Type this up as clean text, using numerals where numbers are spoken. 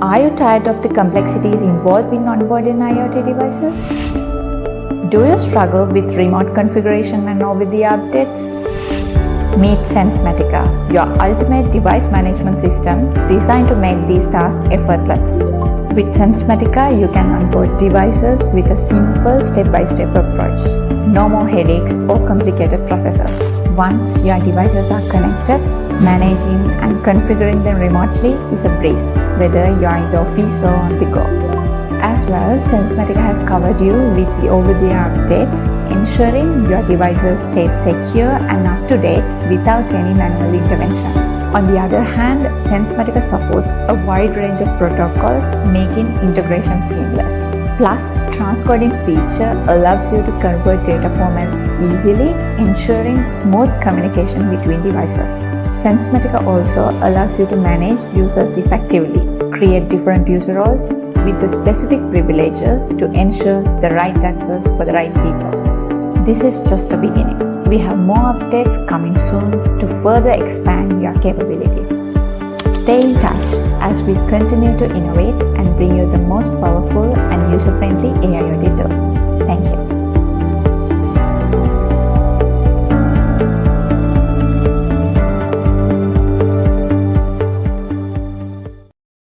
Are you tired of the complexities involved in onboarding IoT devices? Do you struggle with remote configuration and over-the-air updates? Meet SenzMatica, your ultimate device management system designed to make these tasks effortless. With SenzMatica, you can onboard devices with a simple step-by-step approach. No more headaches or complicated processes. Once your devices are connected, managing and configuring them remotely is a breeze, whether you are in the office or on the go. As well, SenzMatica has covered you with the over-the-air updates, ensuring your devices stay secure and up-to-date without any manual intervention. On the other hand, SenzMatica supports a wide range of protocols, making integration seamless. Plus, Transcoding feature allows you to convert data formats easily, ensuring smooth communication between devices. SenzMatica also allows you to manage users effectively, create different user roles with the specific privileges to ensure the right access for the right people. This is just the beginning. We have more updates coming soon to further expand your capabilities. Stay in touch as we continue to innovate and bring you the most powerful and user-friendly AIoT tools. Thank you.